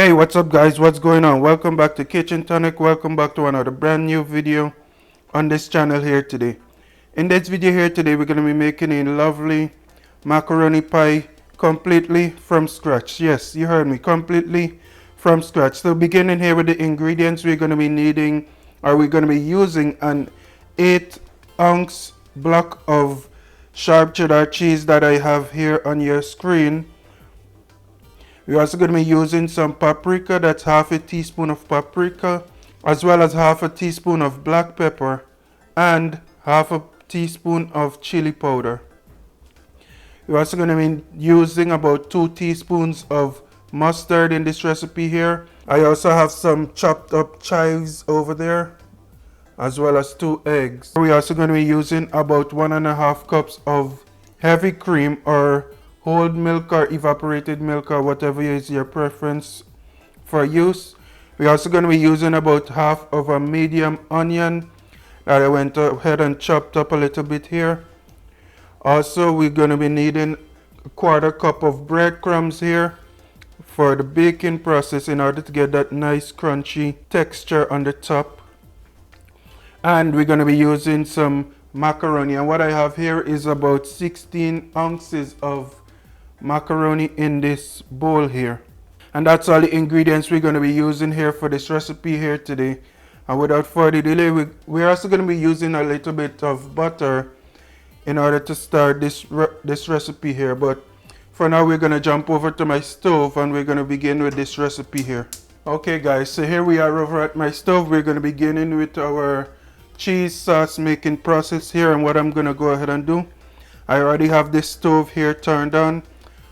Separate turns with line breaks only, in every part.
Hey, what's up guys? What's going on? Welcome back to Kitchen Tonic. Welcome back to another brand new video on this channel here today. In this video here today, we're going to be making a lovely macaroni pie completely from scratch. Yes, you heard me, completely from scratch. So beginning here with the ingredients, we're going to be needing, or we're going to be using an 8-ounce block of sharp cheddar cheese that I have here on your screen. We're also going to be using some paprika, that's half a teaspoon of paprika, as well as half a teaspoon of black pepper and half a teaspoon of chili powder. We're also going to be using about 2 teaspoons of mustard in this recipe here. I also have some chopped up chives over there, as well as 2 eggs. We're also going to be using about 1.5 cups of heavy cream, or whole milk or evaporated milk, or whatever is your preference for use. We're also going to be using about half of a medium onion that I went ahead and chopped up a little bit here. Also, we're going to be needing a 1/4 cup of breadcrumbs here for the baking process in order to get that nice crunchy texture on the top. And we're going to be using some macaroni, and what I have here is about 16 ounces of macaroni in this bowl here. And that's all the ingredients we're going to be using here for this recipe here today. And without further delay, we're also going to be using a little bit of butter in order to start this recipe here. But for now, we're going to jump over to my stove and we're going to begin with this recipe here. Okay guys, so here we are over at my stove. We're going to be beginning with our cheese sauce making process here. And what I'm going to go ahead and do, I already have this stove here turned on,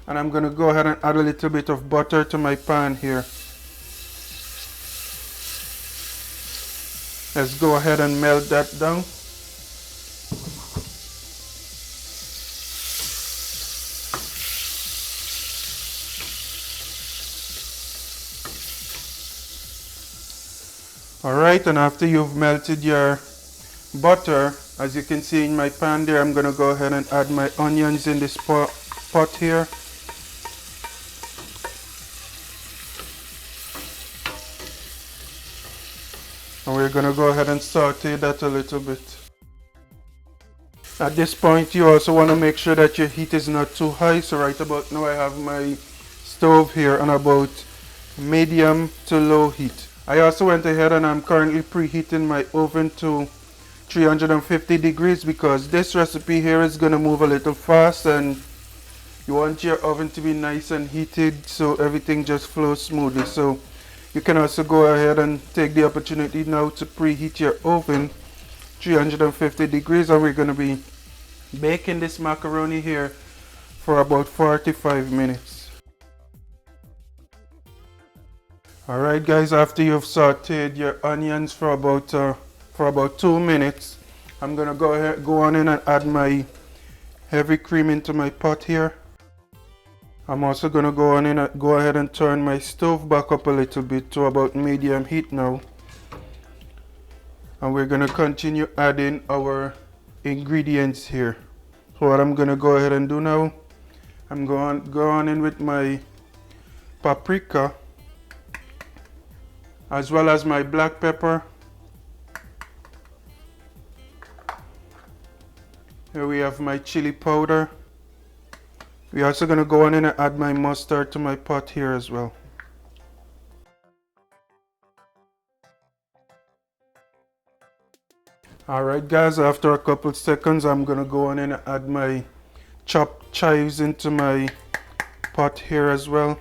and I'm going to go ahead and add a little bit of butter to my pan here. Let's go ahead and melt that down. Alright, and after you've melted your butter, as you can see in my pan there, I'm going to go ahead and add my onions in this pot here. And we're going to go ahead and saute that a little bit. At this point, you also want to make sure that your heat is not too high. So right about now, I have my stove here on about medium to low heat. I also went ahead and I'm currently preheating my oven to 350 degrees because this recipe here is going to move a little fast, and you want your oven to be nice and heated so everything just flows smoothly. So you can also go ahead and take the opportunity now to preheat your oven 350 degrees, and we're going to be baking this macaroni here for about 45 minutes. Alright guys, after you've sauteed your onions for about 2 minutes, I'm going to go on in and add my heavy cream into my pot here. I'm also going to go ahead and turn my stove back up a little bit to about medium heat now. And we're going to continue adding our ingredients here. So what I'm going to go ahead and do now, I'm going to go on in with my paprika, as well as my black pepper. Here we have my chili powder. We're also going to go on in and add my mustard to my pot here as well. Alright guys, after a couple seconds, I'm going to go on in and add my chopped chives into my pot here as well.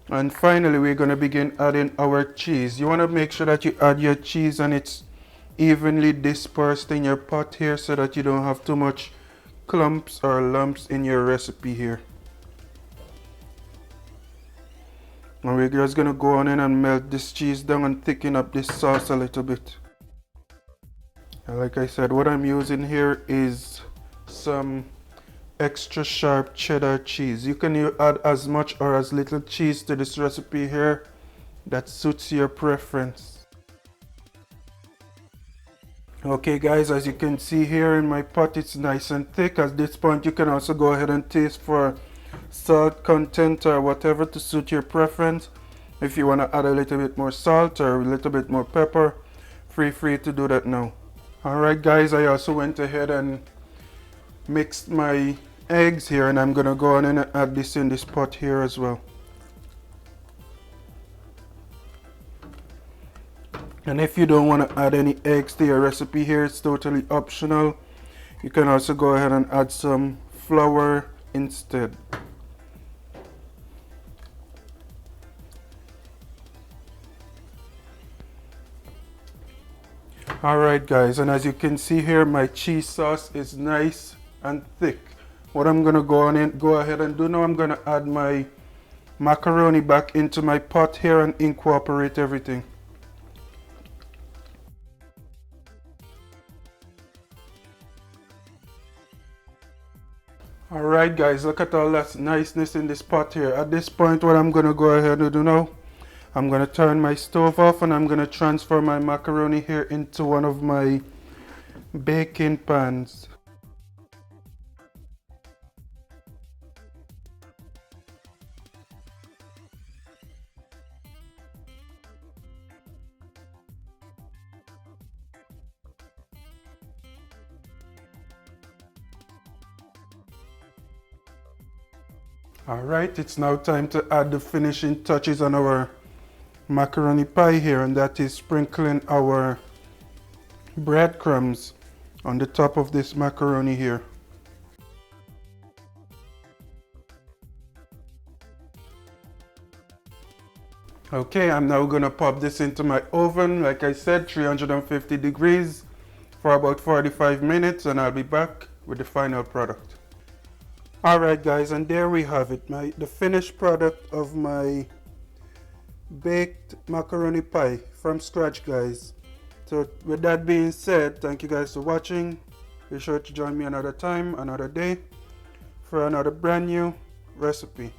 And finally, we're going to begin adding our cheese. You want to make sure that you add your cheese and it's evenly dispersed in your pot here so that you don't have too much clumps or lumps in your recipe here. And we're just going to go on in and melt this cheese down and thicken up this sauce a little bit. And like I said, what I'm using here is some extra sharp cheddar cheese. You can add as much or as little cheese to this recipe here that suits your preference. Okay guys, as you can see here in my pot, it's nice and thick. At this point, you can also go ahead and taste for salt content or whatever to suit your preference. If you want to add a little bit more salt or a little bit more pepper, feel free to do that now. Alright guys, I also went ahead and mixed my eggs here, and I'm gonna go on and add this in this pot here as well. And if you don't want to add any eggs to your recipe here, it's totally optional. You can also go ahead and add some flour instead. Alright guys, and as you can see here, my cheese sauce is nice and thick. What I'm gonna go ahead and do now, I'm gonna add my macaroni back into my pot here and incorporate everything. Alright guys, look at all that niceness in this pot here. At this point, what I'm gonna go ahead and do now, I'm gonna turn my stove off and I'm gonna transfer my macaroni here into one of my baking pans. Alright, it's now time to add the finishing touches on our macaroni pie here, and that is sprinkling our breadcrumbs on the top of this macaroni here. Okay, I'm now gonna pop this into my oven, like I said, 350 degrees for about 45 minutes, and I'll be back with the final product. Alright guys, and there we have it, the finished product of my baked macaroni pie from scratch guys. So with that being said, thank you guys for watching. Be sure to join me another time, another day, for another brand new recipe.